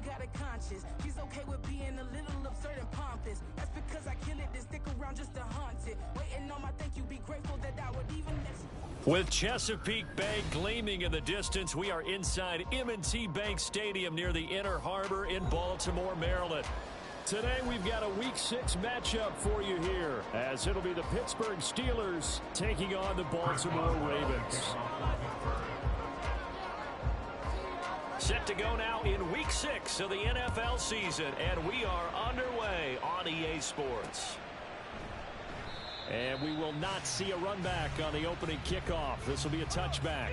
got a conscience. He's okay with being a little absurd and pompous. That's because I kill it, then stick around just to haunt it. Waiting on my thank you, be grateful that I would even let you. With Chesapeake Bay gleaming in the distance, we are inside M&T Bank Stadium near the Inner Harbor in Baltimore, Maryland. Today we've got a Week 6 matchup for you here, as it'll be the Pittsburgh Steelers taking on the Baltimore Ravens. Set to go now in Week 6 of the NFL season, and we are underway on EA Sports. And we will not see a run back on the opening kickoff. This will be a touchback.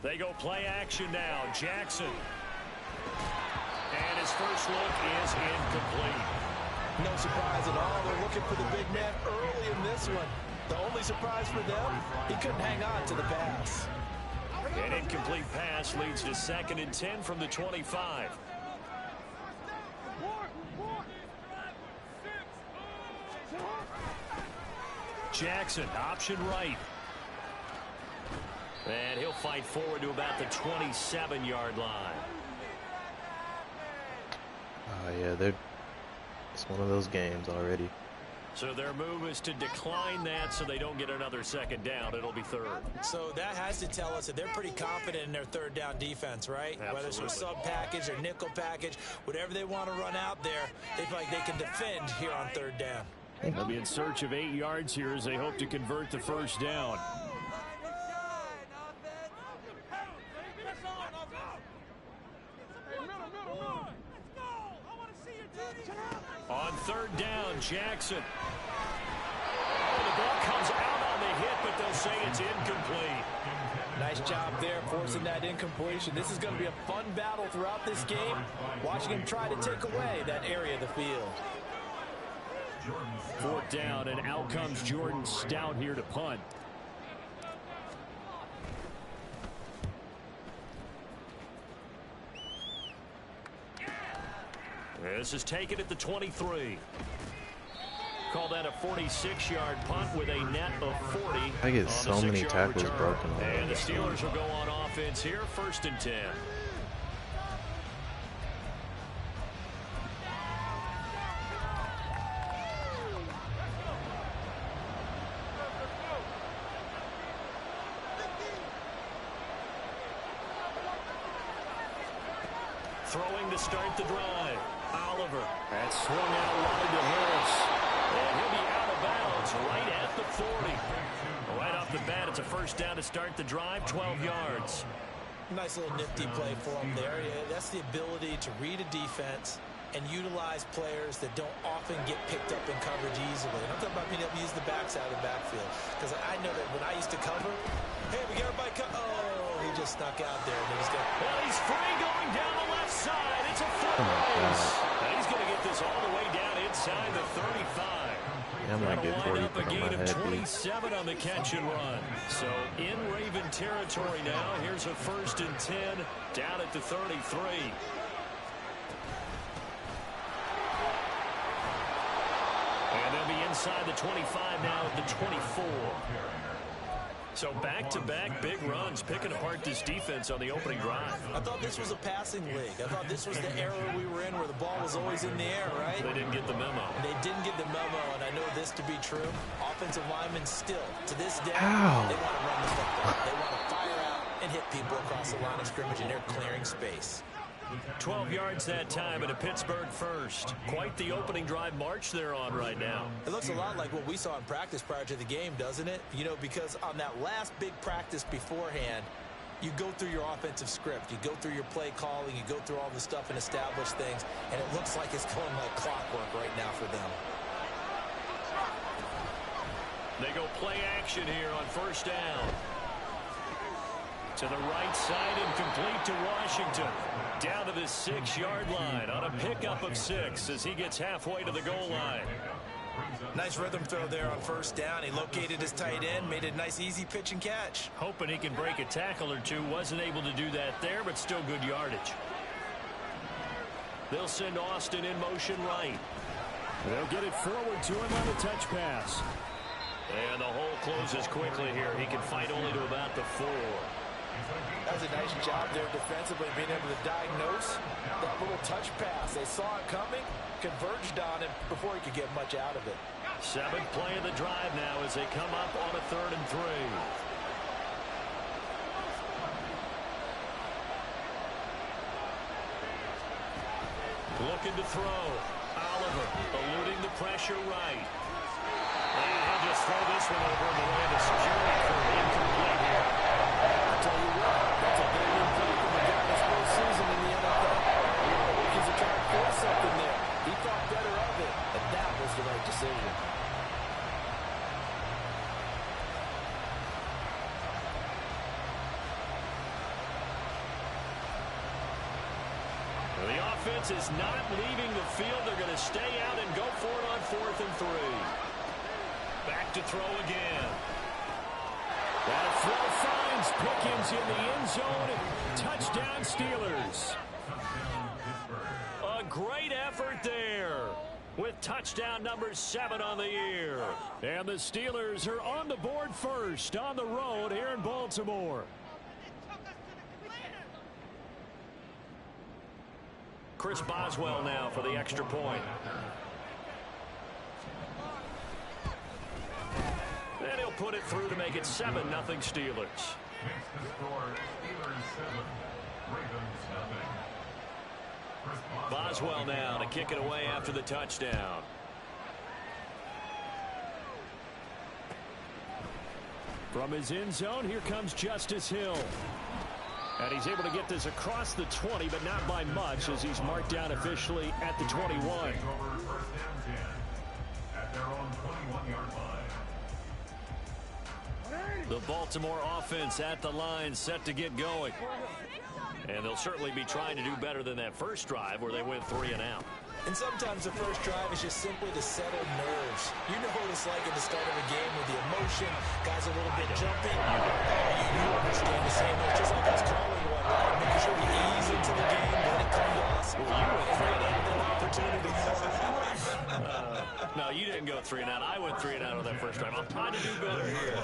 They go play action now. Jackson. And his first look is incomplete. No surprise at all. They're looking for the big man early in this one. The only surprise for them, he couldn't hang on to the pass. An incomplete pass leads to 2nd and 10 from the 25. Jackson, option right. And he'll fight forward to about the 27-yard line. Yeah, it's one of those games already. So their move is to decline that so they don't get another 2nd down. It'll be 3rd. So that has to tell us that they're pretty confident in their 3rd down defense, right? Absolutely. Whether it's a sub package or nickel package, whatever they want to run out there, they feel like they can defend here on 3rd down. They'll be in search of 8 yards here as they hope to convert the 1st down. On 3rd down, Jackson. Oh, the ball comes out on the hit, but they'll say it's incomplete. Nice job there forcing that incompletion. This is going to be a fun battle throughout this game, watching him try to take away that area of the field. 4th down, and out comes Jordan Stout here to punt. This is taken at the 23. Call that a 46-yard punt with a net of 40. I get so many tackles broken. And the Steelers will go on offense here, 1st and 10. Throwing to start the drive. Oliver. That's swung out wide to Harris. And he'll be out of bounds right at the 40. Right off the bat, it's a 1st down to start the drive, 12 yards. Nice little nifty play for him there. Yeah, that's the ability to read a defense and utilize players that don't often get picked up in coverage easily. And I'm talking about being able to use the backside of the backfield. Because I know that when I used to cover, hey, we got everybody oh, he just snuck out there. And well, he's free going down the left side. It's a foot race. And he's going to get this all the way down inside the 35. Yeah, I'm going to get 40 up a on gain my of head. 27 on the catch and run. So in Raven territory now. Here's a 1st and 10 down at the 33. And they'll be inside the 25 now at the 24. So back-to-back big runs, picking apart this defense on the opening drive. I thought this was a passing league. I thought this was the era we were in where the ball was always in the air, right? They didn't get the memo. They didn't get the memo, and I know this to be true. Offensive linemen still, to this day, Ow. they want to run the football. They want to fire out and hit people across the line of scrimmage, and they're clearing space. 12 yards that time and a Pittsburgh 1st. Quite the opening drive march they're on right now. It looks a lot like what we saw in practice prior to the game, doesn't it? You know, because on that last big practice beforehand, you go through your offensive script. You go through your play calling. You go through all the stuff and establish things. And it looks like it's going like clockwork right now for them. They go play action here on 1st down. To the right side and complete to Washington. Down to the 6-yard line on a pickup of 6 as he gets halfway to the goal line. Nice rhythm throw there on first down. He located his tight end, made it a nice easy pitch and catch. Hoping he can break a tackle or two. Wasn't able to do that there, but still good yardage. They'll send Austin in motion right. They'll get it forward to him on the touch pass. And the hole closes quickly here. He can fight only to about the 4. That was a nice job there defensively, being able to diagnose that little touch pass. They saw it coming, converged on him before he could get much out of it. 7th play of the drive now as they come up on a 3rd and 3. Looking to throw. Oliver eluding the pressure right. And he'll just throw this one over in the way of the security crew. Incomplete here. I'll tell you what, that's a very good play from the guy this whole season in the NFL. He's trying to force something there. He thought better of it, and that was the right decision. The offense is not leaving the field. They're going to stay out and go for it on 4th and 3. Back to throw again. That throw finds Pickens in the end zone. Touchdown Steelers. A great effort there with touchdown number 7 on the year. And the Steelers are on the board first on the road here in Baltimore. Chris Boswell now for the extra point. And he'll put it through to make it 7-0 Steelers. Boswell now to kick it away after the touchdown. From his end zone, here comes Justice Hill. And he's able to get this across the 20, but not by much, as he's marked down officially at the 21. The Baltimore offense at the line, set to get going. And they'll certainly be trying to do better than that first drive where they went 3 and out. And sometimes the first drive is just simply to settle nerves. You know what it's like at the start of a game with the emotion, guys a little bit jumpy. You understand the same way, just like us calling one, right? Making sure we ease into the game, let it come to us. Well, you went 3 and out. That opportunity. No, you didn't go 3 and out. I went 3 and out on that first drive. I'm trying to do better here.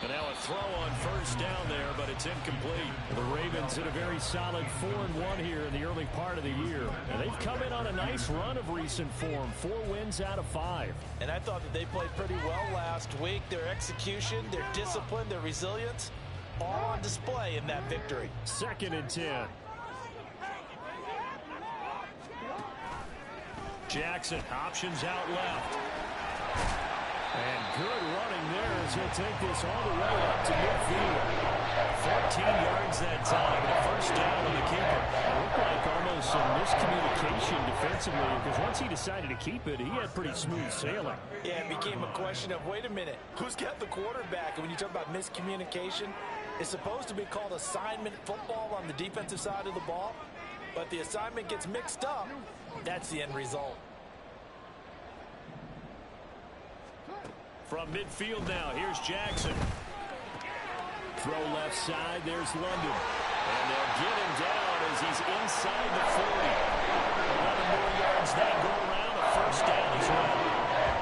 And now a throw on first down there, but it's incomplete. The Ravens in a very solid 4-1 here in the early part of the year. And they've come in on a nice run of recent form. 4 wins out of 5. And I thought that they played pretty well last week. Their execution, their discipline, their resilience, all on display in that victory. 2nd and 10. Jackson, options out left. And good running there as he'll take this all the way up to midfield. 14 yards that time, and a first down on the keeper. It looked like almost some miscommunication defensively, because once he decided to keep it, he had pretty smooth sailing. Yeah, it became a question of, wait a minute, who's got the quarterback? And when you talk about miscommunication, it's supposed to be called assignment football on the defensive side of the ball, but the assignment gets mixed up. That's the end result. From midfield now, here's Jackson. Throw left side, there's London. And they'll get him down as he's inside the 40. 11 more yards that go around, a first down as well.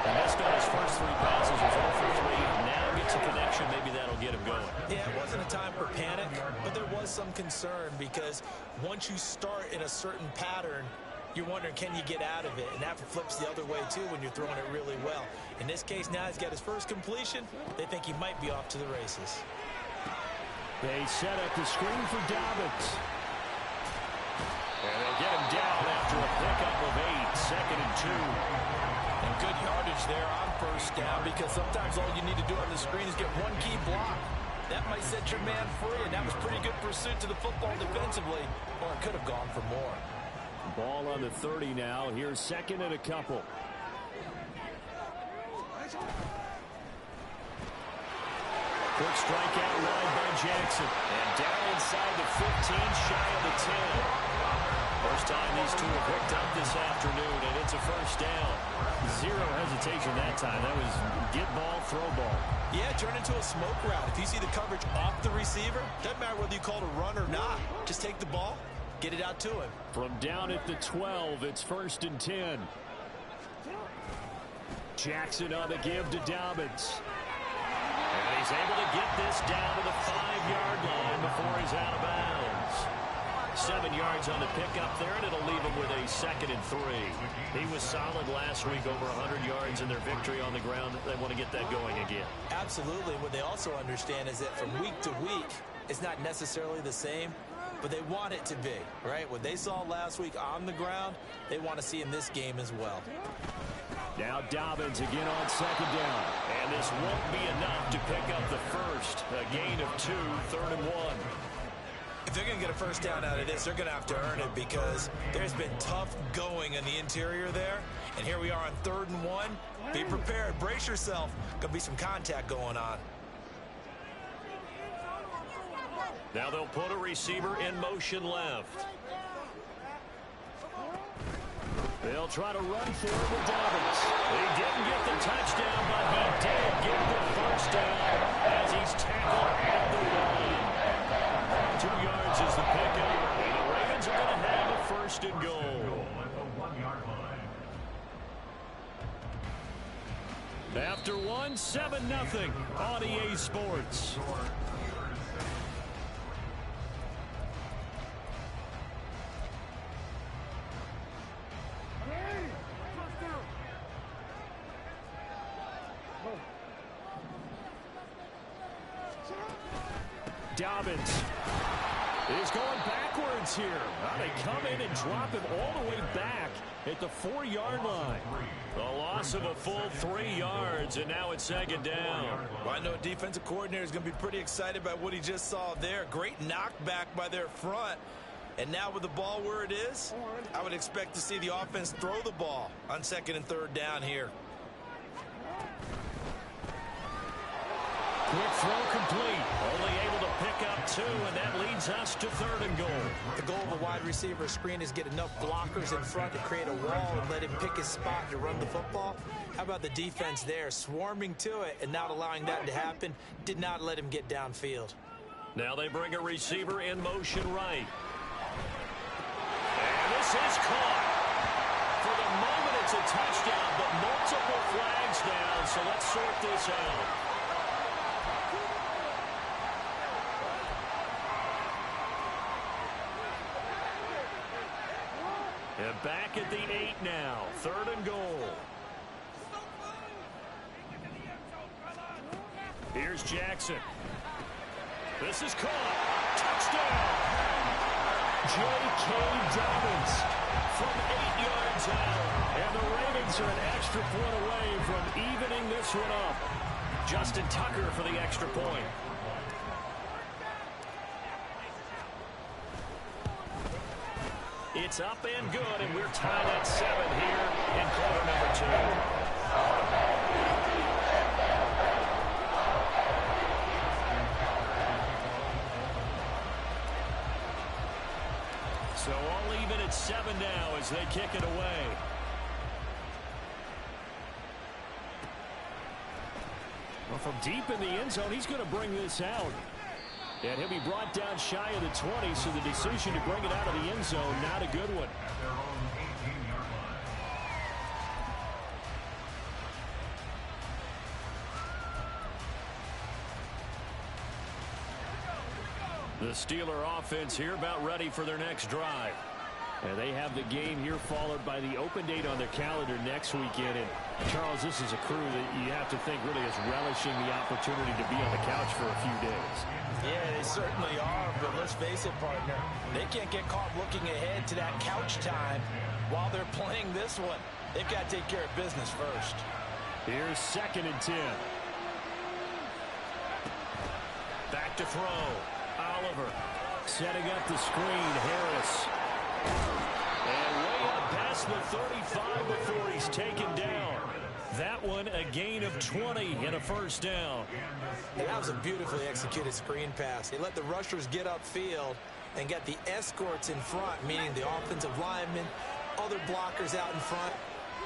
And missed on his first 3 passes, was 0 for 3. Now gets a connection, maybe that'll get him going. Yeah, it wasn't a time for panic, but there was some concern because once you start in a certain pattern, you're wondering, can you get out of it? And that flips the other way, too, when you're throwing it really well. In this case, now he's got his first completion. They think he might be off to the races. They set up the screen for Dobbins. And they'll get him down after a pickup of 8, 2nd and 2. And good yardage there on first down, because sometimes all you need to do on the screen is get one key block. That might set your man free, and that was pretty good pursuit to the football defensively. Or it could have gone for more. Ball on the 30 now. Here's 2nd and a couple. Quick strikeout line by Jackson. And down inside the 15, shy of the 10. First time these two have hooked up this afternoon, and it's a first down. Zero hesitation that time. That was get ball, throw ball. Yeah, turn into a smoke route. If you see the coverage off the receiver, doesn't matter whether you call it a run or not. Just take the ball, get it out to him. From down at the 12, it's 1st and 10. Jackson on the give to Dobbins. And he's able to get this down to the 5-yard line before he's out of bounds. 7 yards on the pickup there, and it'll leave him with a 2nd and 3. He was solid last week, over 100 yards in their victory on the ground. They want to get that going again. Absolutely. What they also understand is that from week to week, it's not necessarily the same, but they want it to be, right? What they saw last week on the ground, they want to see in this game as well. Now Dobbins again on 2nd down. And this won't be enough to pick up the first. A gain of 2, 3rd and 1. If they're going to get a first down out of this, they're going to have to earn it because there's been tough going in the interior there. And here we are on 3rd and 1. Be prepared. Brace yourself. Going to be some contact going on. Now they'll put a receiver in motion left. They'll try to run for it with Dobbins. He didn't get the touchdown, but he did get the first down as he's tackled at the line. 2 yards is the pickup. The Ravens are going to have a 1st and goal. After 1, 7-0 on EA Sports. Dobbins is going backwards here. Now they come in and drop him all the way back at the 4-yard line. The loss of a full 3 yards, and now it's 2nd down. Well, I know a defensive coordinator is going to be pretty excited about what he just saw there. Great knockback by their front. And now with the ball where it is, I would expect to see the offense throw the ball on 2nd and 3rd down here. Quick throw complete. Only able to pick up 2, and that leads us to 3rd and goal. The goal of a wide receiver screen is get enough blockers in front to create a wall and let him pick his spot to run the football. How about the defense there, swarming to it and not allowing that to happen? Did not let him get downfield. Now they bring a receiver in motion right. And this is caught. For the moment, it's a touchdown, but multiple flags down, so let's sort this out. And back at the 8 now. 3rd and goal. Here's Jackson. This is caught. Touchdown. J.K. Dobbins from 8 yards out. And the Ravens are an extra point away from evening this one up. Justin Tucker for the extra point. It's up and good, and we're tied at 7 here in quarter number 2. So all even at 7 now as they kick it away. Well, from deep in the end zone, he's going to bring this out. And he'll be brought down shy of the 20, so the decision to bring it out of the end zone, not a good one. The Steeler offense here about ready for their next drive. And they have the game here followed by the open date on their calendar next weekend. And Charles, this is a crew that you have to think really is relishing the opportunity to be on the couch for a few days. Yeah, they certainly are, but let's face it, partner. They can't get caught looking ahead to that couch time while they're playing this one. They've got to take care of business first. Here's 2nd and 10. Back to throw. Oliver setting up the screen. Harris. And way up past the 35 before he's taken down. That one a gain of 20 and a first down. And that was a beautifully executed screen pass. He let the rushers get upfield and got the escorts in front, meaning the offensive linemen, other blockers out in front.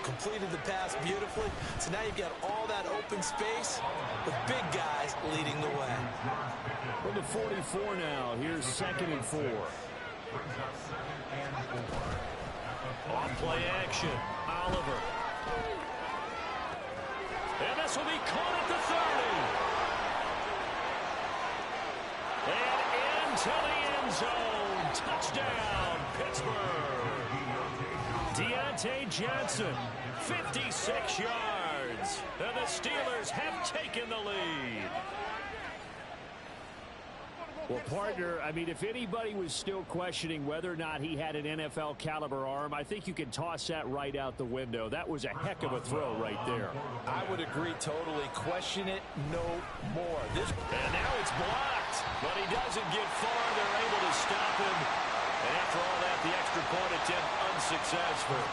Completed the pass beautifully. So now you've got all that open space with big guys leading the way. From the 44 now, here's 2nd and 4. Off play action, Oliver. And this will be caught at the 30. And into the end zone. Touchdown, Pittsburgh. Deontay Johnson, 56 yards. And the Steelers have taken the lead. Well, partner, I mean, if anybody was still questioning whether or not he had an NFL caliber arm, I think you can toss that right out the window. That was a heck of a throw right there. I would agree totally. Question it no more. And now it's blocked, but he doesn't get far. They're able to stop him. And after all that, the extra point attempt unsuccessful.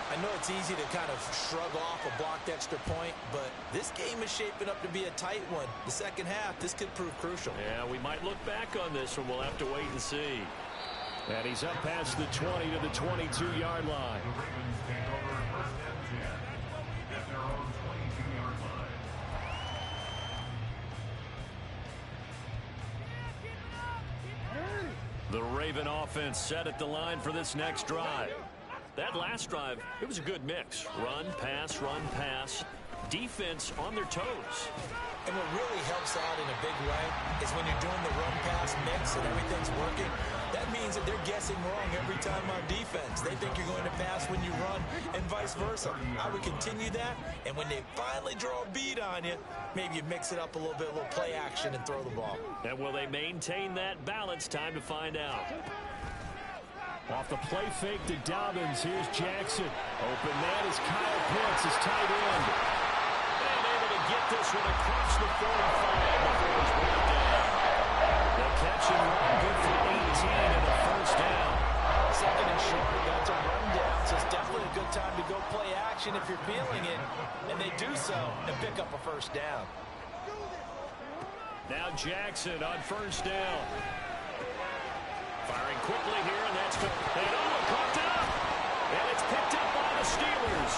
I know it's easy to kind of shrug off a blocked extra point, but this game is shaping up to be a tight one. The second half, this could prove crucial. Yeah, we might look back on this one. We'll have to wait and see. And he's up past the 20 to the 22-yard line. The Raven offense set at the line for this next drive. That last drive, it was a good mix. Run, pass, defense on their toes. And what really helps out in a big way is when you're doing the run-pass mix and everything's working, that means that they're guessing wrong every time on defense. They think you're going to pass when you run and vice versa. I would continue that, and when they finally draw a bead on you, maybe you mix it up a little bit, a little play action, and throw the ball. And will they maintain that balance? Time to find out. Off the play fake to Dobbins. Here's Jackson. Open man is Kyle Pitts, his tight end. And able to get this one across the 45 before he's brought down. The catch and run good for 18 and a first down. Second and short, that's a run down. So it's definitely a good time to go play action if you're feeling it. And they do so and pick up a first down. Now Jackson on first down. Firing quickly here, and that's good. And caught up. And it's picked up by the Steelers.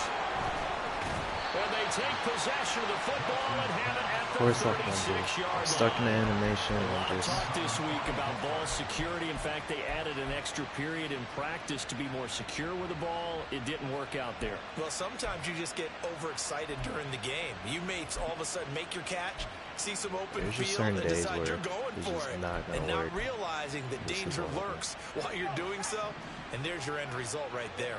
And they take possession of the football and have it at the 36-yard line. Stuck in the animation. And just talked this week about ball security. In fact, they added an extra period in practice to be more secure with the ball. It didn't work out there. Well, sometimes you just get overexcited during the game. You may all of a sudden make your catch, see some open field, and decide you're going for it. And not realizing that danger lurks while you're doing so. And there's your end result right there.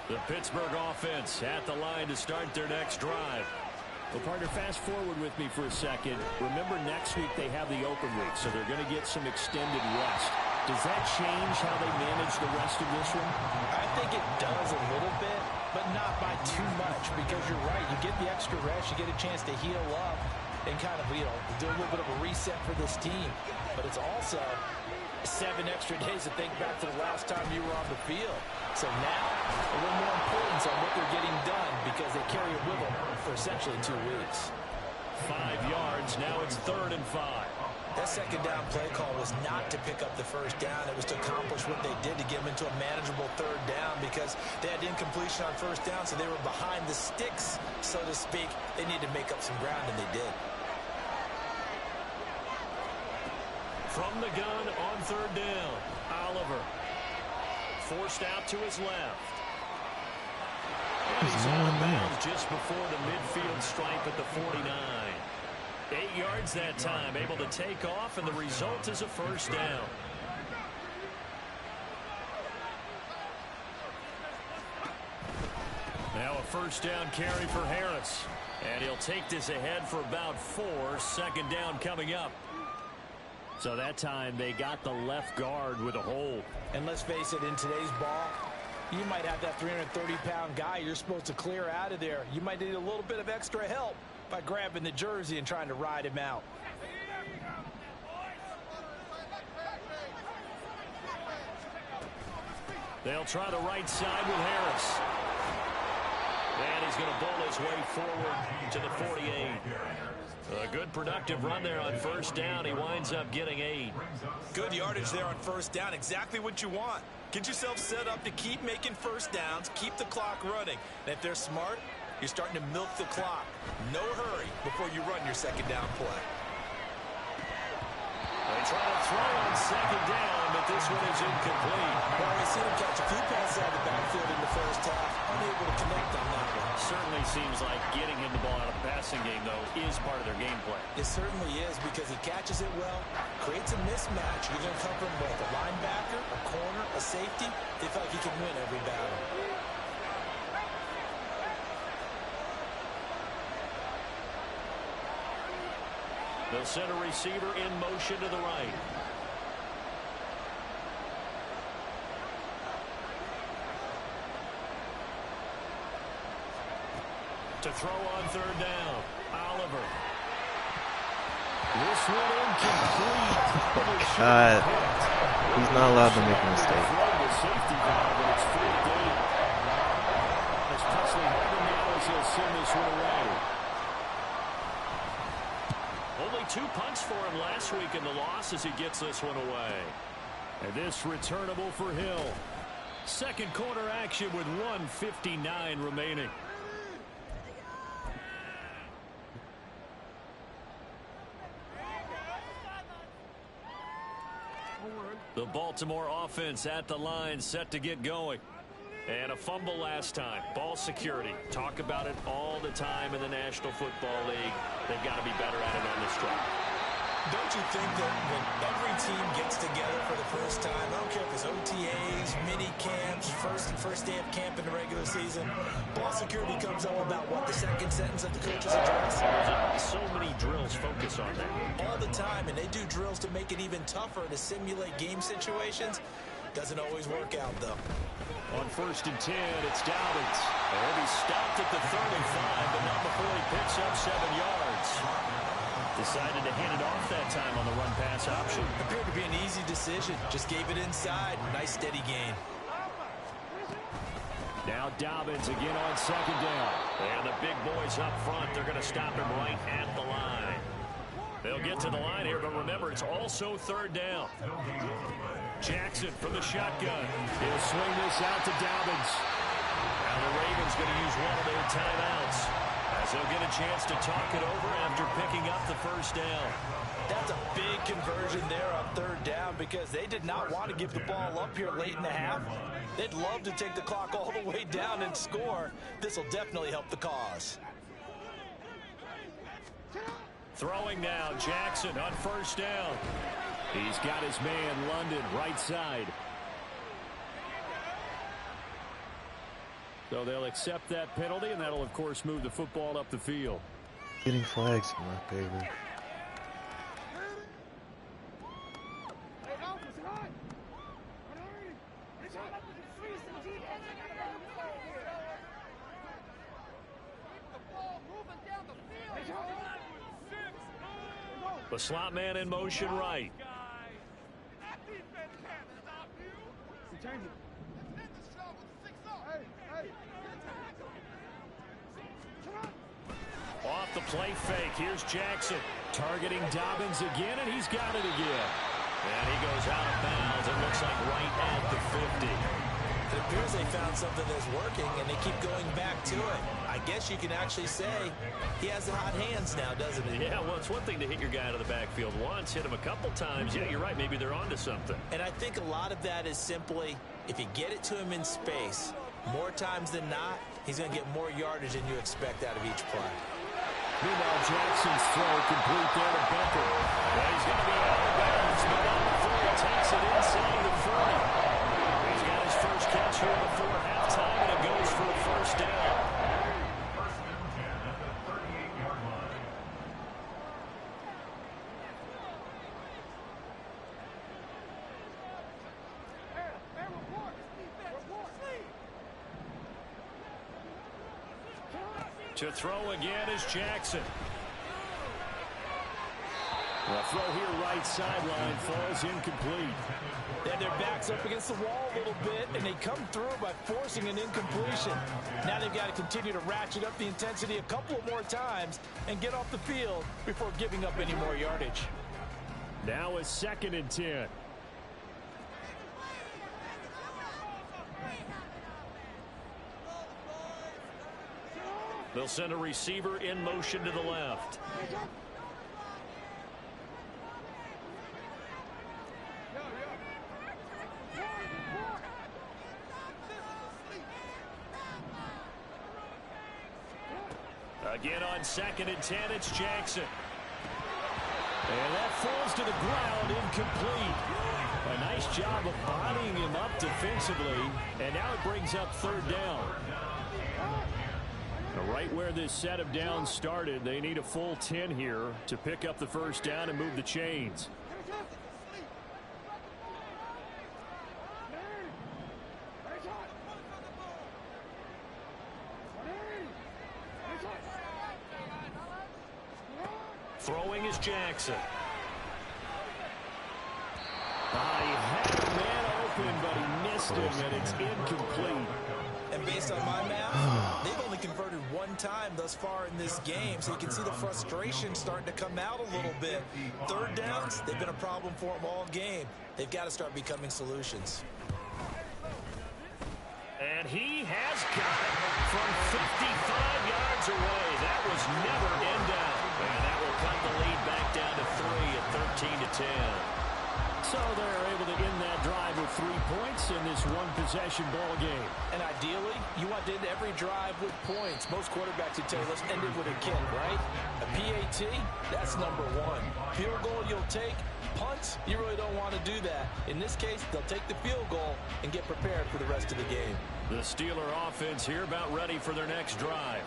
The Pittsburgh offense at the line to start their next drive. Well, partner, fast forward with me for a second. Remember, next week they have the open week, so they're going to get some extended rest. Does that change how they manage the rest of this one? I think it does a little bit, but not by too much, because you're right. You get the extra rest, you get a chance to heal up and kind of, do a little bit of a reset for this team. But it's also 7 extra days to think back to the last time you were on the field. So now, a little more importance on what they're getting done because they carry it with them for essentially 2 weeks. 5 yards. Now it's 3rd and 5. That second down play call was not to pick up the first down. It was to accomplish what they did to get them into a manageable 3rd down because they had incompletion on first down, so they were behind the sticks, so to speak. They needed to make up some ground, and they did. From the gun on 3rd down, Oliver. Forced out to his left. And he's out of bounds just before the midfield stripe at the 49. 8 yards that time, able to take off, and the result is a first down. Now a first down carry for Harris. And he'll take this ahead for about 4. 2nd down coming up. So that time they got the left guard with a hold. And let's face it, in today's ball, you might have that 330-pound guy you're supposed to clear out of there. You might need a little bit of extra help by grabbing the jersey and trying to ride him out. They'll try the right side with Harris. And he's going to bowl his way forward to the 48. A good productive run there on first down. He winds up getting 8. Good yardage there on first down. Exactly what you want. Get yourself set up to keep making first downs, keep the clock running. And if they're smart, you're starting to milk the clock. No hurry before you run your second down play. They try to throw on second down, but this one is incomplete. Well, we've seen him catch a few passes out of the backfield in the first half. Unable to connect on that one. Certainly seems like getting him the ball out of the passing game, though, is part of their game plan. It certainly is because he catches it well, creates a mismatch. You're going to come from both a linebacker, a corner, a safety. They feel like he can win every battle. They'll send a receiver in motion to the right. To throw on third down, Oliver. This one incomplete. He's not allowed to make a mistake. The safety valve, and it's 4th down. As Presley Harden knows, he'll send this one away. Only 2 punts for him last week in the loss as he gets this one away. And this returnable for Hill. Second quarter action with 1:59 remaining. The Baltimore offense at the line, set to get going. And a fumble last time. Ball security. Talk about it all the time in the National Football League. They've got to be better at it on this drive. Don't you think that when every team gets together for the first time, I don't care if it's OTAs, mini camps, first day of camp in the regular season, ball security comes up about what, the second sentence of the coach's address? So many drills focus on that. All the time, and they do drills to make it even tougher to simulate game situations. Doesn't always work out, though. On 1st and 10, it's Dobbins. And he stopped at the 35, but not before he picks up 7 yards. Decided to hand it off that time on the run-pass option. Appeared to be an easy decision. Just gave it inside. Nice steady gain. Now Dobbins again on second down. And the big boys up front, they're going to stop him right at the line. They'll get to the line here, but remember, it's also third down. Jackson from the shotgun. He'll swing this out to Dobbins. Now the Ravens going to use one of their timeouts, as they'll get a chance to talk it over after picking up the first down. That's a big conversion there on third down because they did not want to give the ball up here late in the half. They'd love to take the clock all the way down and score. This will definitely help the cause. Throwing now, Jackson on first down. He's got his man, London, right side. So they'll accept that penalty, and that'll, of course, move the football up the field. Getting flags in my favor. The slot man in motion right. Off the play fake, here's Jackson. Targeting Dobbins again, and he's got it again. And he goes out of bounds. It looks like right at the 50. It appears they found something that's working, and they keep going back to it. I guess you can actually say he has the hot hands now, doesn't he? Yeah, well, it's one thing to hit your guy out of the backfield once, hit him a couple times. Yeah, you're right. Maybe they're onto something. And I think a lot of that is simply if you get it to him in space, more times than not, he's going to get more yardage than you expect out of each play. Meanwhile, Jackson's throw complete there to Becker. Well, he's going to be out of bounds, but not before he takes it inside the 40. He's got his first catch here before halftime, and it goes for a first down. To throw again is Jackson. The throw here right sideline falls incomplete. They had their backs up against the wall a little bit, and they come through by forcing an incompletion. Now they've got to continue to ratchet up the intensity a couple more times and get off the field before giving up any more yardage. Now a 2nd and 10. They'll send a receiver in motion to the left. Again on 2nd and 10, it's Jackson. And that falls to the ground, incomplete. A nice job of bodying him up defensively, and now it brings up 3rd down. Right where this set of downs started, they need a full 10 here to pick up the 1st down and move the chains. Throwing is Jackson. He had a man open, but he missed him, and it's incomplete. And based on my math, they've only converted 1 time thus far in this game, so you can see the frustration starting to come out a little bit. 3rd downs, they've been a problem for them all game. They've got to start becoming solutions. And he has got it from 55 yards away. That was never in doubt. And that will cut the lead back down to 3 at 13-10. So they're able to end that drive with 3 points in this one-possession ball game. And ideally, you want to end every drive with points. Most quarterbacks would tell you, let's end it with a kick, right? A PAT, that's number 1. Field goal you'll take. Punts, you really don't want to do that. In this case, they'll take the field goal and get prepared for the rest of the game. The Steeler offense here about ready for their next drive.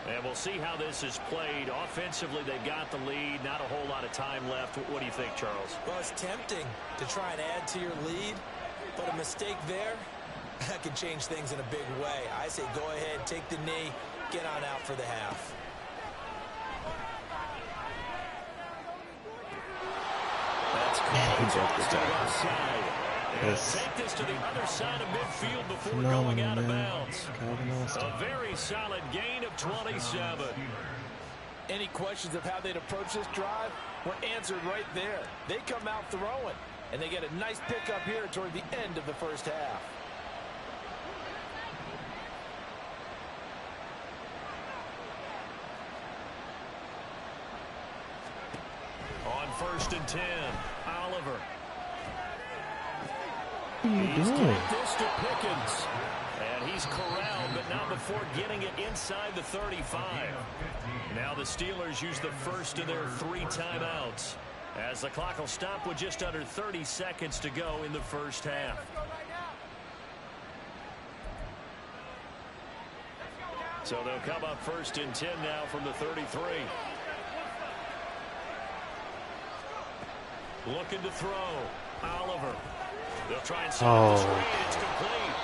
And we'll see how this is played. Offensively, they've got the lead. Not a whole lot of time left. What do you think, Charles? Well, it's tempting to try and add to your lead, but a mistake there, that can change things in a big way. I say go ahead, take the knee, get on out for the half. That's caught to the offside. Take this to the other side of midfield before going out of bounds. A very solid gain of 27. Any questions of how they'd approach this drive were answered right there. They come out throwing, and they get a nice pickup here toward the end of the 1st half. On 1st and 10, Oliver. What are you He's doing? getting this to Pickens. And he's corralled, but not before getting it inside the 35. Now the Steelers use the first of their 3 timeouts, as the clock will stop with just under 30 seconds to go in the 1st half. So they'll come up 1st and 10 now from the 33. Looking to throw. Oliver. They'll try and set up the screen. It's complete.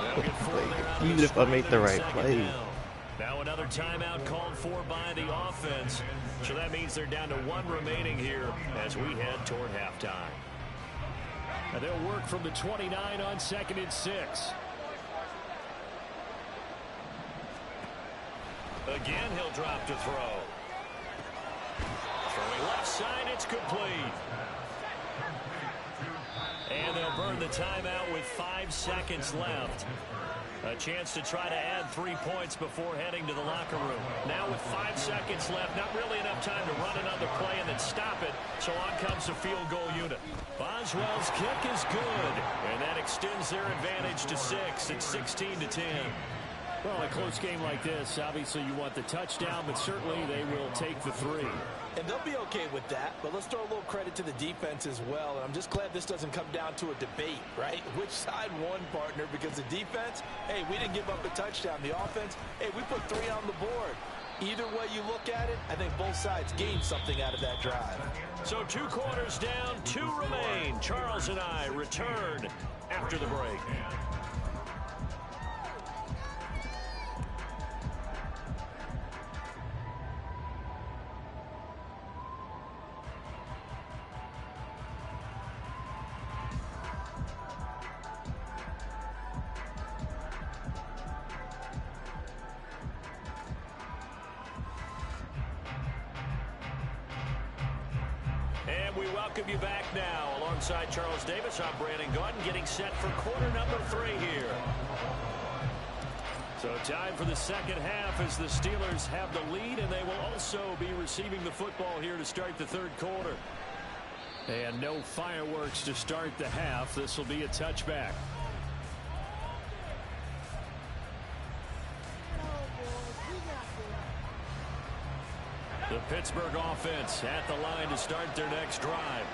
They'll get 4 there out of Even the if I make the right 2nd play. down. Now another timeout called for by the offense. So that means they're down to 1 remaining here as we head toward halftime. And they'll work from the 29 on 2nd and 6. Again, he'll drop to throw. Throwing left side, it's complete. And they'll burn the timeout with 5 seconds left. A chance to try to add 3 points before heading to the locker room. Now with 5 seconds left, not really enough time to run another play and then stop it. So on comes the field goal unit. Boswell's kick is good. And that extends their advantage to 6 at 16-10. Well, a close game like this, obviously you want the touchdown, but certainly they will take the 3. And they'll be okay with that, but let's throw a little credit to the defense as well. And I'm just glad this doesn't come down to a debate, right? Which side won, partner? Because the defense, hey, we didn't give up a touchdown. The offense, hey, we put 3 on the board. Either way you look at it, I think both sides gained something out of that drive. So 2 quarters down, 2 remain. Charles and I return after the break. And we welcome you back now. Alongside Charles Davis, I'm Brandon Gaudin, getting set for quarter number 3 here. So time for the second half as the Steelers have the lead, and they will also be receiving the football here to start the third quarter. And no fireworks to start the half. This will be a touchback. The Pittsburgh offense at the line to start their next drive.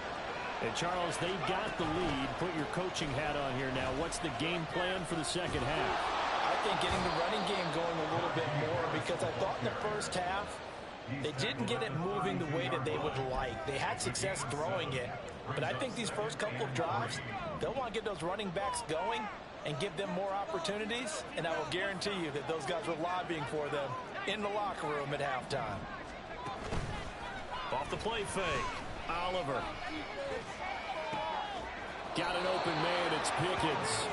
And Charles, they got the lead. Put your coaching hat on here now. What's the game plan for the second half? I think getting the running game going a little bit more, because I thought in the first half they didn't get it moving the way that they would like. They had success throwing it, but I think these first couple of drives, they'll want to get those running backs going and give them more opportunities, and I will guarantee you that those guys were lobbying for them in the locker room at halftime. Off the play fake, Oliver. Got an open man, it's Pickens.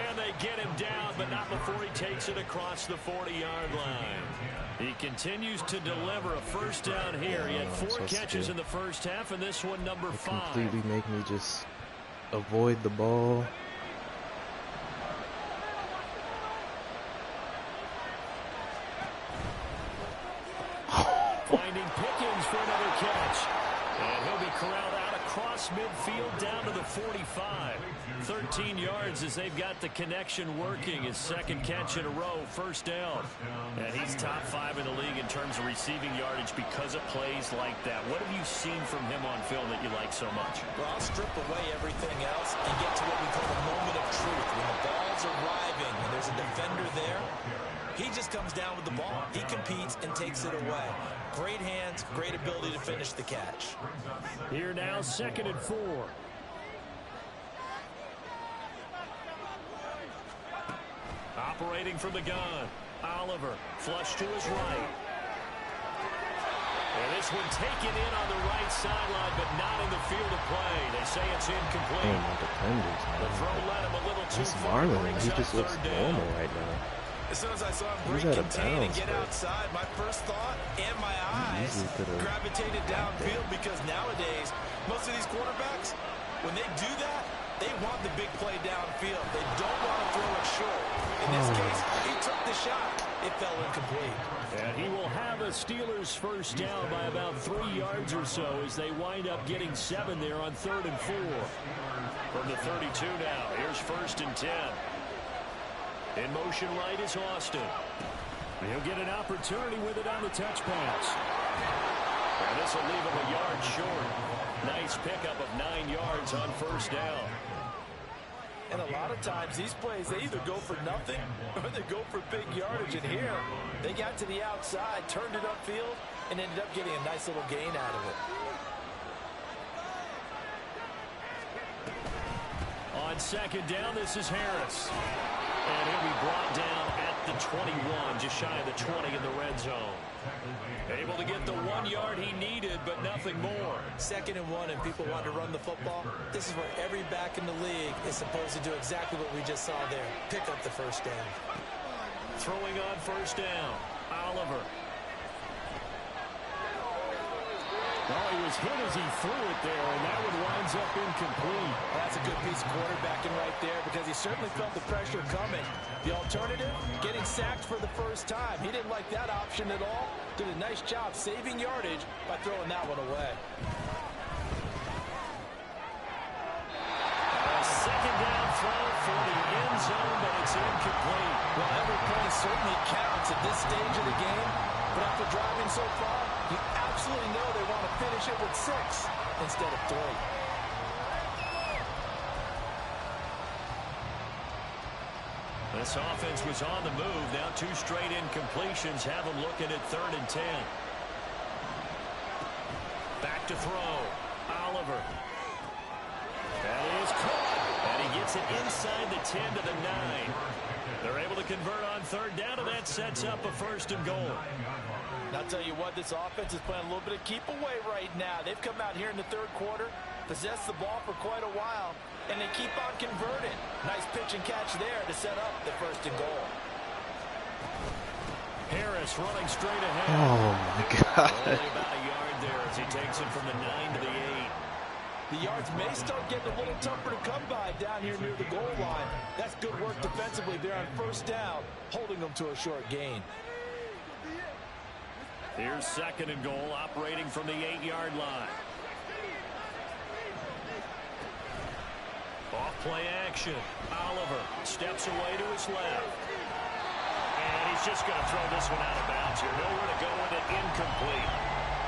And they get him down, but not before he takes it across the 40-yard line. He continues to deliver a first down here. He had 4 catches in the first half, and this one number 5. Completely make me just avoid the ball. Finding Pickens for another catch. And he'll be corralled out across midfield down to the 45. 13 yards as they've got the connection working. His second catch in a row, first down. And he's top 5 in the league in terms of receiving yardage because of plays like that. What have you seen from him on film that you like so much? Well, I'll strip away everything else and get to what we call the moment of truth. When the ball's arriving and there's a defender there, he just comes down with the ball. He competes and takes it away. Great hands, great ability to finish the catch. Here now, 2nd and 4. Operating from the gun, Oliver, flush to his right. And this one taken in on the right sideline, but not in the field of play. They say it's incomplete. Oh, my defenders, man. The throw led him a little too This far. Marlon, he just looks normal right now. As soon as I saw him break He's out of contain and bounds, get but outside, my first thought and my eyes gravitated downfield, because nowadays, most of these quarterbacks, when they do that, they want the big play downfield. They don't want to throw it short. In this case, he took the shot. It fell incomplete. And he will have a Steelers first down by about 3 yards or so as they wind up getting 7 there on 3rd and 4. From the 32 now, here's 1st and 10. In motion right is Austin. He'll get an opportunity with it on the touch pass. And this will leave him a yard short. Nice pickup of 9 yards on first down. And a lot of times, these plays, they either go for nothing or they go for big yardage. And here, they got to the outside, turned it upfield, and ended up getting a nice little gain out of it. On 2nd down, this is Harris. And he'll be brought down at the 21, just shy of the 20 in the red zone. Able to get the 1 yard he needed, but nothing more. 2nd and 1, and people want to run the football. This is where every back in the league is supposed to do exactly what we just saw there. Pick up the first down. Throwing on first down, Oliver. Oh, he was hit as he threw it there, and that one winds up incomplete. Well, that's a good piece of quarterbacking right there, because he certainly felt the pressure coming. The alternative, getting sacked for the first time. He didn't like that option at all. Did a nice job saving yardage by throwing that one away. A 2nd down throw for the end zone, but it's incomplete. Well, every point certainly counts at this stage of the game, but after driving so far, you absolutely know they want to finish it with 6 instead of 3. This offense was on the move. Now 2 straight incompletions have them looking at 3rd and 10. Back to throw. Oliver. That is caught. And he gets it inside the 10 to the 9. They're able to convert on 3rd down, and that sets up a 1st and goal. And I'll tell you what, this offense is playing a little bit of keep away right now. They've come out here in the 3rd quarter, possessed the ball for quite a while, and they keep on converting. Nice pitch and catch there to set up the 1st and goal. Harris running straight ahead. Oh, my God. Only about a yard there as he takes it from the 9 to the 8. The yards may start getting a little tougher to come by down here near the goal line. That's good work defensively there on first down, holding them to a short gain. Here's 2nd and goal, operating from the 8-yard line. Off play action. Oliver steps away to his left. And he's just going to throw this one out of bounds here. Nowhere to go with it. Incomplete.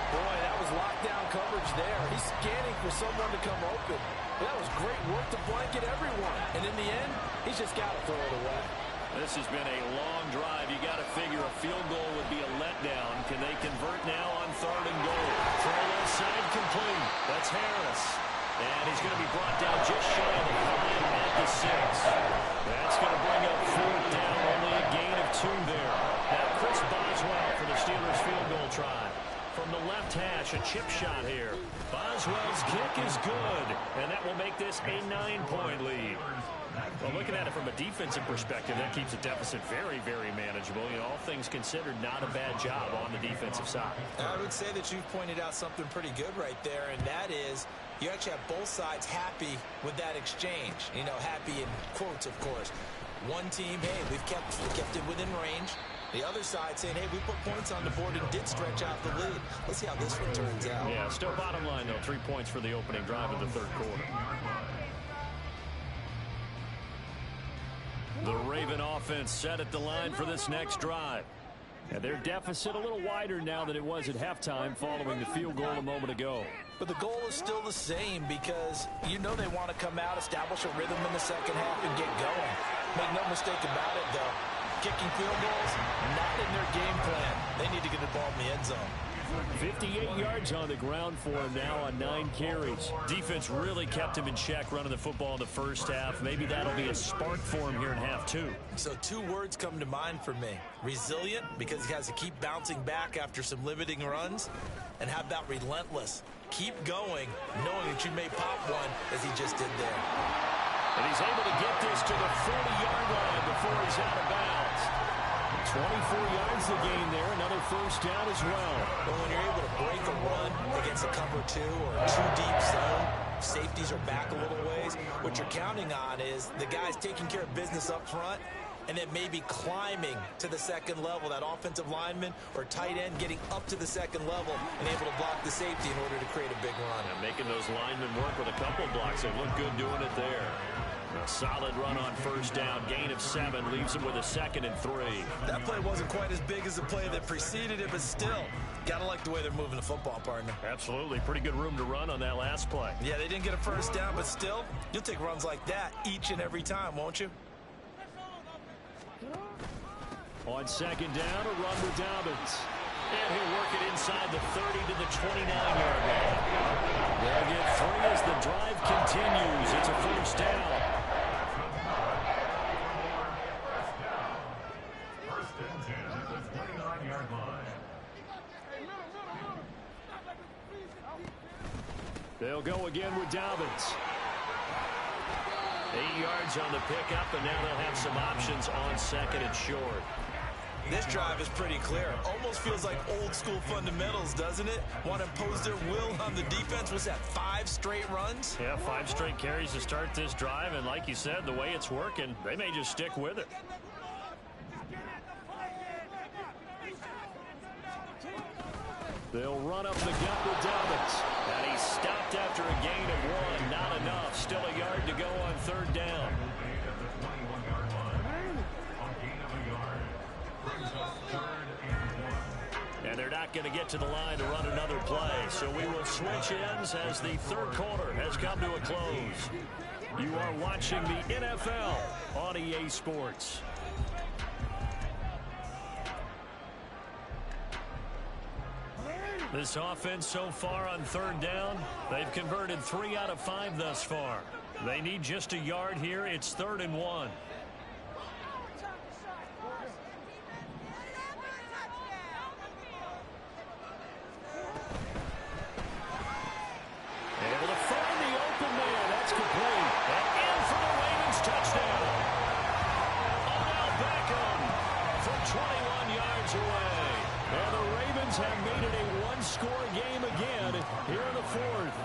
Boy, that was lockdown coverage there. He's scanning for someone to come open. That was great work to blanket everyone. And in the end, he's just got to throw it away. This has been a long drive. You got to figure a field goal would be a letdown. Can they convert now on 3rd and goal? Throw left side complete. That's Harris. And he's going to be brought down just shy of the 5 at the 6. That's going to bring up 4th down. Only a gain of 2 there. Now Chris Boswell for the Steelers field goal try. From the left hash, a chip shot here. Boswell's kick is good. And that will make this a 9-point lead. Well, looking at it from a defensive perspective, that keeps the deficit very, very manageable. You know, all things considered, not a bad job on the defensive side. I would say that you've pointed out something pretty good right there, and that is you actually have both sides happy with that exchange. You know, happy in quotes, of course. One team, hey, we've kept it within range. The other side saying, hey, we put points on the board and did stretch out the lead. Let's see how this one turns out. Yeah, still bottom line, though, 3 points for the opening drive of the 3rd quarter. The Raven offense set at the line for this next drive. And their deficit a little wider now than it was at halftime following the field goal a moment ago. But the goal is still the same because you know they want to come out, establish a rhythm in the second half, and get going. Make no mistake about it, though. Kicking field goals, not in their game plan. They need to get the ball in the end zone. 58 yards on the ground for him now on 9 carries. Defense really kept him in check running the football in the first half. Maybe that'll be a spark for him here in half 2. So 2 words come to mind for me. Resilient, because he has to keep bouncing back after some limiting runs. And how about relentless? Keep going, knowing that you may pop one as he just did there. And he's able to get this to the 40-yard line before he's out of bounds. 24 yards the gain there, another first down as well. But when you're able to break a run against a cover 2 or a 2-deep zone, safeties are back a little ways. What you're counting on is the guys taking care of business up front and then maybe climbing to the second level, that offensive lineman or tight end getting up to the second level and able to block the safety in order to create a big run. And making those linemen work with a couple blocks. They look good doing it there. A solid run on first down. Gain of 7 leaves him with a 2nd and 3. That play wasn't quite as big as the play that preceded it, but still, gotta like the way they're moving the football, partner. Absolutely. Pretty good room to run on that last play. Yeah, they didn't get a first down, but still, you'll take runs like that each and every time, won't you? On 2nd down, a run with Dobbins. And he'll work it inside the 30 to the 29-yard line. They'll get 3 as the drive continues. It's a first down. They'll go again with Dobbins. 8 yards on the pickup, and now they'll have some options on 2nd and short. This drive is pretty clear. Almost feels like old school fundamentals, doesn't it? Want to impose their will on the defense. Was that 5 straight runs? Yeah, 5 straight carries to start this drive, and like you said, the way it's working, they may just stick with it. They'll run up the gut with Dobbins. And he's stopped after a gain of 1. Not enough. Still a yard to go on 3rd down. And they're not going to get to the line to run another play. So we will switch ends as the 3rd quarter has come to a close. You are watching the NFL on EA Sports. This offense so far on 3rd down, they've converted 3 out of 5 thus far. They need just a yard here. It's 3rd and 1. Able to find the open man. That's complete. And in for the Ravens touchdown. Odell Beckham from 21 yards away. And the Ravens have made it a 1-score game again here in the 4th.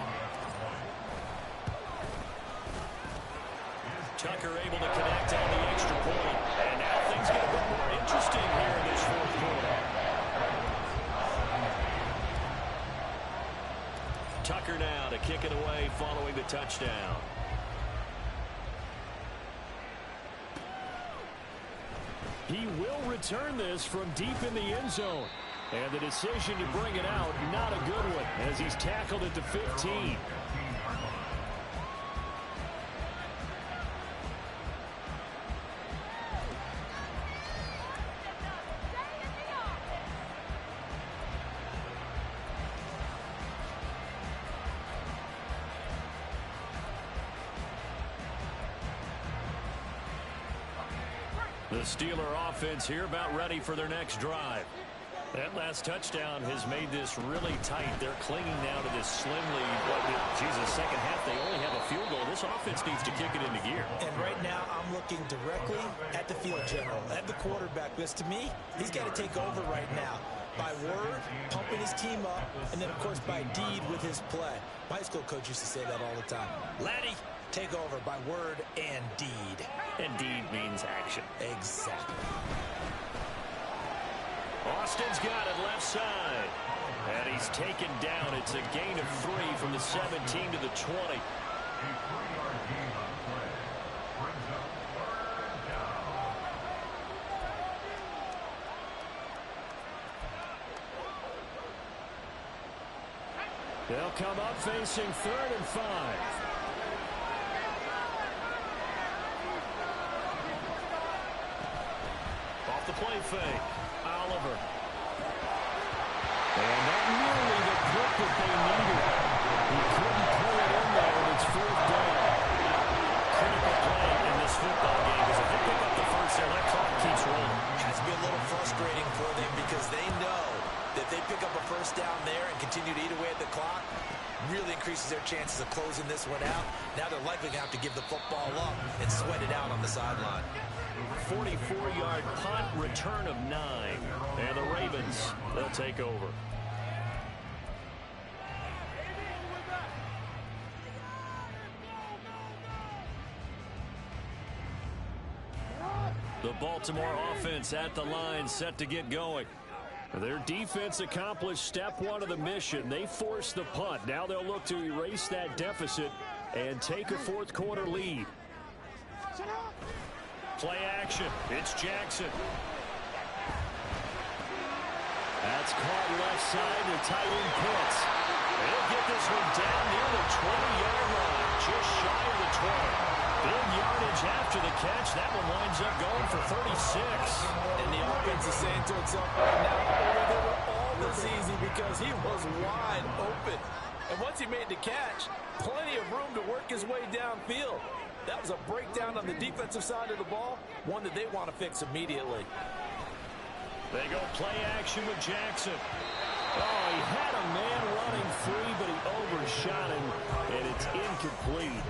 Tucker now to kick it away following the touchdown. He will return this from deep in the end zone. And the decision to bring it out, not a good one, as he's tackled at the 15. The Steeler offense here about ready for their next drive. That last touchdown has made this really tight. They're clinging now to this slim lead. Jesus, second half, they only have a field goal. This offense needs to kick it into gear. And right now, I'm looking directly at the field general, at the quarterback. Because to me, he's got to take over right now. By word, pumping his team up, and then, of course, by deed with his play. My high school coach used to say that all the time. Laddie, take over by word and deed. And deed means action. Exactly. Austin's got it left side. And he's taken down. It's a gain of 3 from the 17 to the 20. They'll come up facing 3rd and 5. Off the play fake. Oliver. And not nearly the clip that they needed. He couldn't pull it in there, and it's 4th down. Critical play in this football game because if they pick up the first there, that clock keeps rolling. Has to be a little frustrating for them because they know that they pick up a first down there and continue to eat away at the clock, really increases their chances of closing this one out. Now they're likely going to have to give the football up and sweat it out on the sideline. 44-yard punt, return of 9. And the Ravens, they'll take over. The Baltimore offense at the line, set to get going. Their defense accomplished step 1 of the mission. They forced the punt. Now they'll look to erase that deficit and take a 4th quarter lead. Play action. It's Jackson. That's caught left side to tight end Pitts. They'll get this one down near the 20-yard line, just shy of the 20. Big yardage after the catch. That one winds up going for 36. And the offense is saying to itself right now, oh, they were all this easy because he was wide open. And once he made the catch, plenty of room to work his way downfield. That was a breakdown on the defensive side of the ball, one that they want to fix immediately. They go play action with Jackson. Oh, he had a man running free, but he overshot him, and it's incomplete.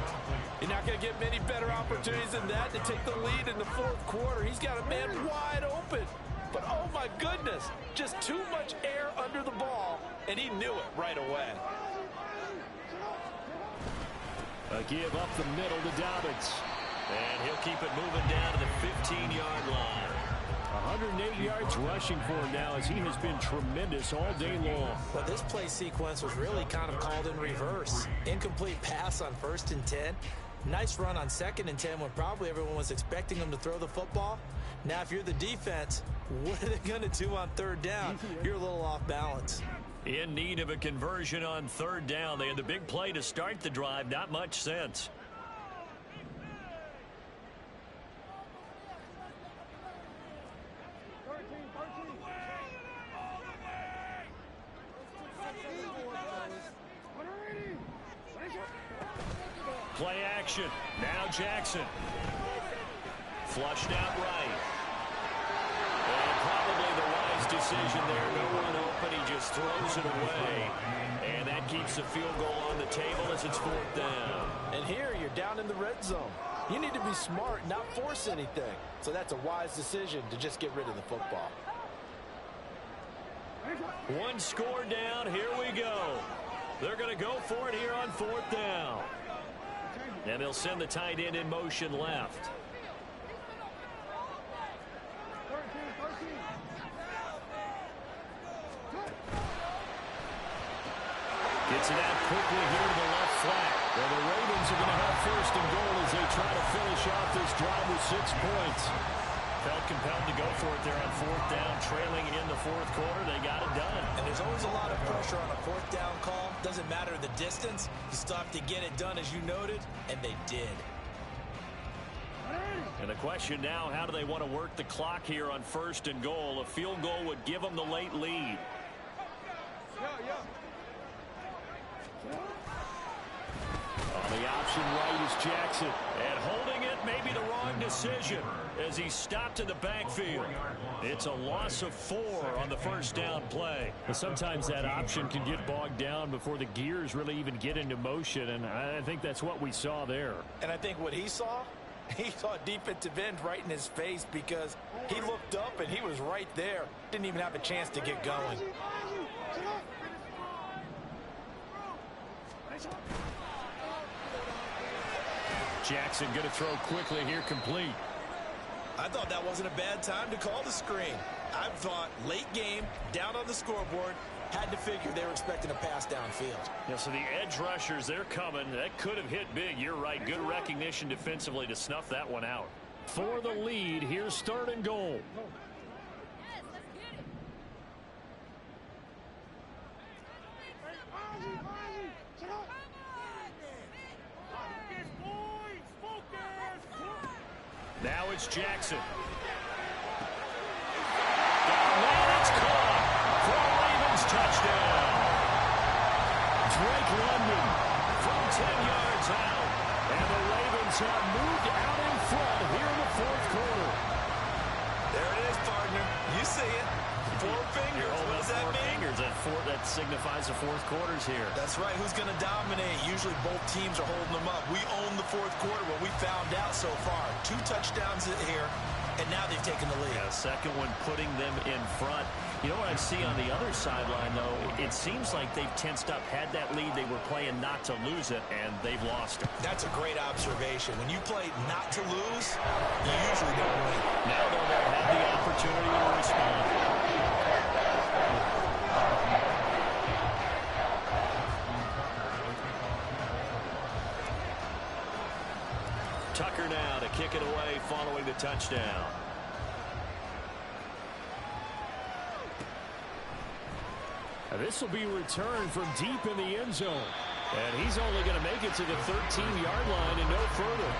You're not going to get many better opportunities than that to take the lead in the 4th quarter. He's got a man wide open. But, oh, my goodness, just too much air under the ball, and he knew it right away. A give up the middle to Dobbins. And he'll keep it moving down to the 15-yard line. 108 yards rushing for him now as he has been tremendous all day long. Well, this play sequence was really kind of called in reverse. Incomplete pass on 1st and 10. Nice run on 2nd and 10 when probably everyone was expecting him to throw the football. Now, if you're the defense, what are they going to do on 3rd down? You're a little off balance. In need of a conversion on 3rd down. They had the big play to start the drive. Not much sense. Play action. Now Jackson. Flushed out right. And probably the wise decision there. No one open. He just throws it away. And that keeps the field goal on the table as it's 4th down. And here you're down in the red zone. You need to be smart, not force anything. So that's a wise decision to just get rid of the football. One score down. Here we go. They're going to go for it here on 4th down. And they'll send the tight end in motion left. Gets it out quickly here to the left flat. Well, the Ravens are going to have first and goal as they try to finish off this drive with 6 points. Felt compelled to go for it there on 4th down, trailing in the 4th quarter. They got it done. And there's always a lot of pressure on a 4th down call. Doesn't matter the distance. You still have to get it done, as you noted, and they did. And the question now, how do they want to work the clock here on 1st and goal? A field goal would give them the late lead. On the option right is Jackson. And holding it may be the wrong decision as he stopped in the backfield. It's a loss of 4 on the 1st down play. But sometimes that option can get bogged down before the gears really even get into motion, and I think that's what we saw there. And I think what he saw defensive end right in his face, because he looked up and he was right there. Didn't even have a chance to get going. Jackson going to throw quickly here, complete. I thought that wasn't a bad time to call the screen. I thought late game, down on the scoreboard, had to figure they were expecting a pass downfield. Yeah, so the edge rushers, they're coming. That could have hit big. You're right. Good recognition defensively to snuff that one out. For the lead, here's 3rd and goal. Now it's Jackson. And it's caught for a Ravens touchdown. Drake London From 10 yards out. and the Ravens have moved out in front here in the 4th quarter. There it is, partner. You see it. 4 fingers. What does that mean? Fingers. That signifies the 4th quarters here. That's right. Who's going to dominate? Usually both teams are holding them up. We own the 4th quarter, what we found out so far. 2 touchdowns here, and now they've taken the lead. Yeah, second one putting them in front. You know what I see on the other sideline, though? It seems like they've tensed up. Had that lead, they were playing not to lose it, and they've lost it. That's a great observation. When you play not to lose, you usually don't win. Now, though, they'll have the opportunity to respond. Tucker now to kick it away following the touchdown. This will be returned from deep in the end zone. And he's only going to make it to the 13-yard line and no further.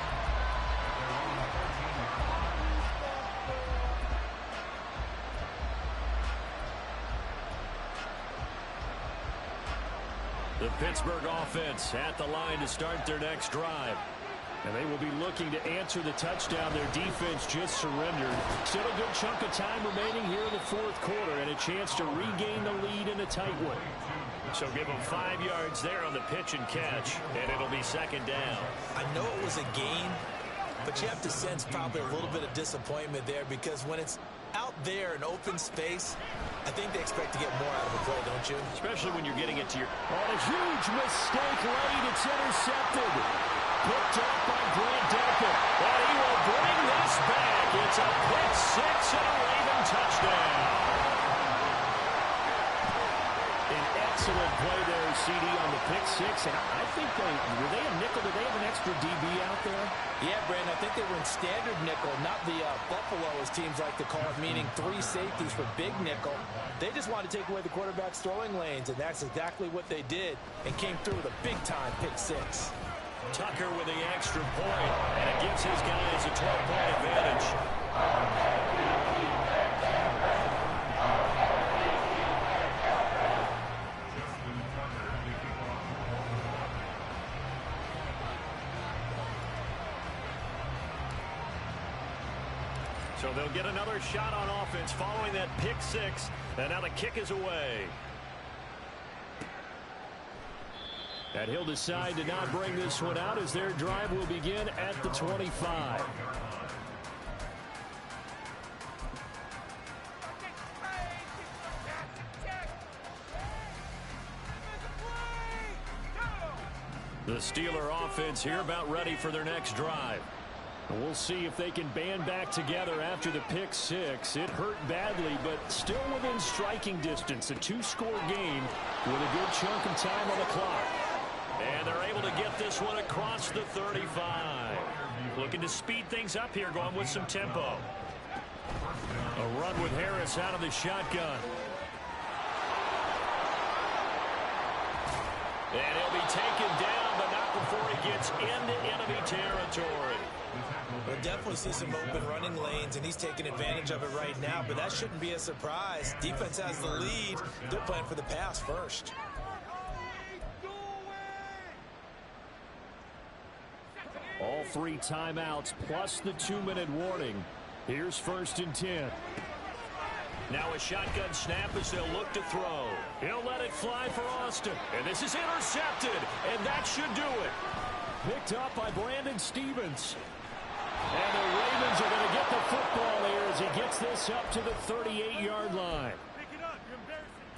The Pittsburgh offense at the line to start their next drive. And they will be looking to answer the touchdown their defense just surrendered. Still a good chunk of time remaining here in the 4th quarter and a chance to regain the lead in a tight one. So give them 5 yards there on the pitch and catch, and it'll be 2nd down. I know it was a gain, but you have to sense probably a little bit of disappointment there, because when it's out there in open space, I think they expect to get more out of the play, don't you? Especially when you're getting it to your... On a huge mistake late, it's intercepted. Picked up by Grant Delpit. And he will bring this back. It's a pick 6 and a Raven touchdown. An excellent play there, CD, on the pick 6. And I think were they a nickel? Did they have an extra DB out there? Yeah, Brandon, I think they were in standard nickel, not the Buffalo, as teams like to call it, meaning 3 safeties for big nickel. They just wanted to take away the quarterback's throwing lanes, and that's exactly what they did, and came through with a big-time pick 6. Tucker with the extra point, and it gives his guys a 12-point advantage. So they'll get another shot on offense following that pick 6, and now the kick is away. And he'll decide to not bring this one out as their drive will begin at the 25. The Steeler offense here about ready for their next drive. We'll see if they can band back together after the pick six. It hurt badly, but still within striking distance. A two-score game with a good chunk of time on the clock. And they're able to get this one across the 35. Looking to speed things up here, going with some tempo. A run with Harris out of the shotgun. And he'll be taken down, but not before he gets into enemy territory. We'll definitely see some open running lanes, and he's taking advantage of it right now, but that shouldn't be a surprise. Defense has the lead. They're playing for the pass first. All 3 timeouts plus the 2-minute warning. Here's 1st and 10. Now a shotgun snap as they'll look to throw. He'll let it fly for Austin. And this is intercepted, and that should do it. Picked up by Brandon Stevens. And the Ravens are going to get the football here as he gets this up to the 38-yard line. Pick it up. You're embarrassing.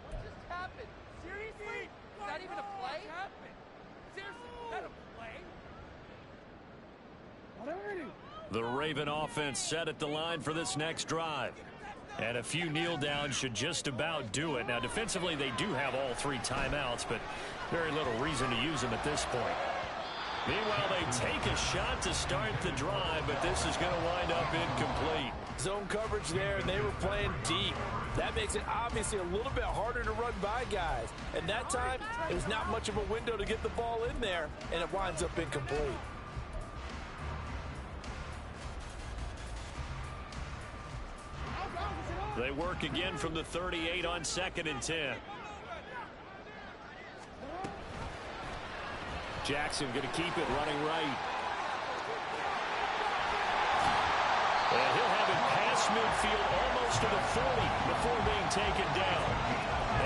What just happened? Seriously? Is that even a play? What happened? Seriously, is that a play? The Raven offense set at the line for this next drive. And a few kneel downs should just about do it. Now, defensively, they do have all 3 timeouts, but very little reason to use them at this point. Meanwhile, they take a shot to start the drive, but this is going to wind up incomplete. Zone coverage there, and they were playing deep. That makes it obviously a little bit harder to run by guys. And that time, there's not much of a window to get the ball in there, and it winds up incomplete. They work again from the 38 on 2nd and 10. Jackson going to keep it running right. And he'll have it past midfield almost to the 40 before being taken down.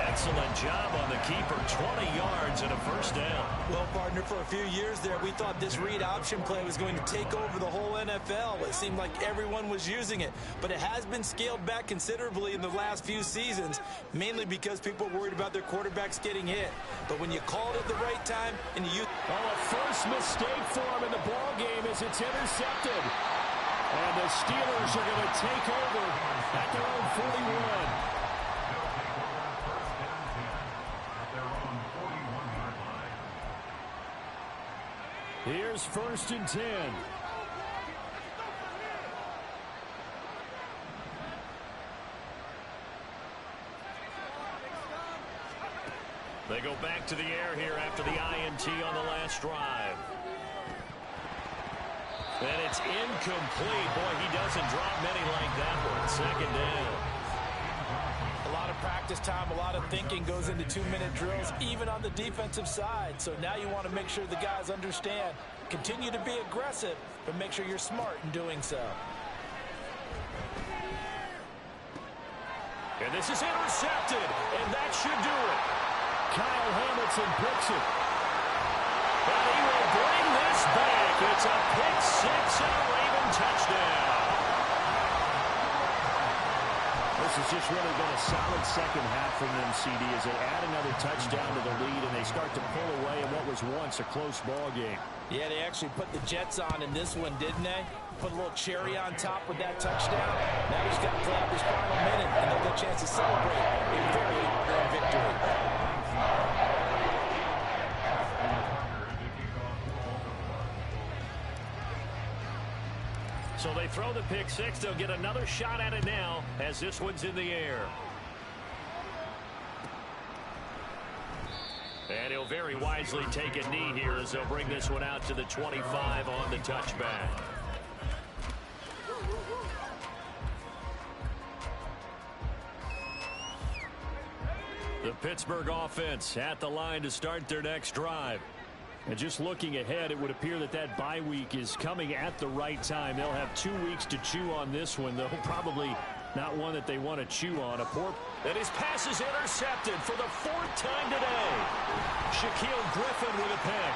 Excellent job on the keeper. 20 yards and a first down. Well, partner, for a few years there, we thought this read option play was going to take over the whole NFL. It seemed like everyone was using it. But it has been scaled back considerably in the last few seasons, mainly because people are worried about their quarterbacks getting hit. But when you call it at the right time and you... A first mistake for him in the ball game as it's intercepted. And the Steelers are going to take over at their own 41. Here's 1st and 10. They go back to the air here after the INT on the last drive. And it's incomplete. Boy, he doesn't drop many like that one. 2nd down. A lot of practice time, a lot of thinking goes into 2-minute drills, even on the defensive side. So now you want to make sure the guys understand. Continue to be aggressive, but make sure you're smart in doing so. And this is intercepted, and that should do it. Kyle Hamilton picks it. And he will bring this back. It's a pick six and a Raven touchdown. This has just really been a solid second half from them, CD, as they add another touchdown to the lead and they start to pull away in what was once a close ball game. Yeah, they actually put the Jets on in this one, didn't they? Put a little cherry on top with that touchdown. Now he's got to play out this final minute, and they'll get a chance to celebrate a very important victory. So they throw the pick six. They'll get another shot at it now as this one's in the air. And he'll very wisely take a knee here as they'll bring this one out to the 25 on the touchback. The Pittsburgh offense at the line to start their next drive. And just looking ahead, it would appear that that bye week is coming at the right time. They'll have 2 weeks to chew on this one, though probably not one that they want to chew on. And his pass is intercepted for the 4th time today. Shaquille Griffin with a pick.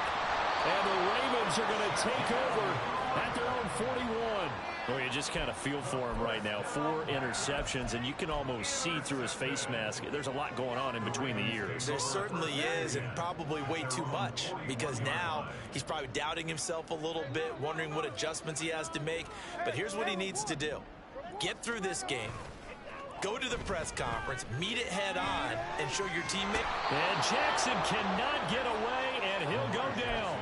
And the Ravens are going to take over at their own 41. Well, you just kind of feel for him right now. 4 interceptions, and you can almost see through his face mask. There's a lot going on in between the ears. There certainly is, and probably way too much, because now he's probably doubting himself a little bit, wondering what adjustments he has to make. But here's what he needs to do. Get through this game. Go to the press conference, meet it head on, and show your teammate. And Jackson cannot get away, and he'll go down.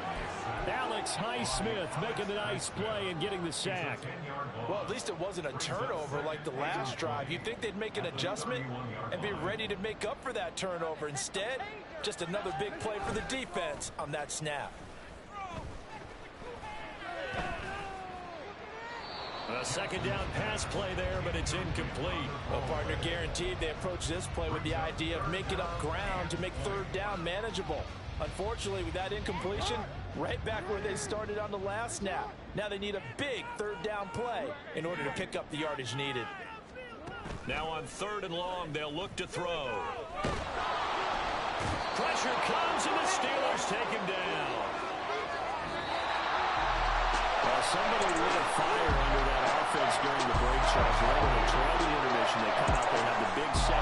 Alex Highsmith making the nice play and getting the sack. Well, at least it wasn't a turnover like the last drive. You'd think they'd make an adjustment and be ready to make up for that turnover. Instead, just another big play for the defense on that snap. A second down pass play there, but it's incomplete. Well, partner, guaranteed they approach this play with the idea of making up ground to make third down manageable. Unfortunately, with that incompletion, right back where they started on the last snap. Now they need a big third down play in order to pick up the yardage needed. Now on 3rd and long, they'll look to throw. Pressure comes, and the Steelers take him down. Well, somebody lit a fire under that offense during the break, Charles. Right when they trailed the intermission, they come out, they have the big second.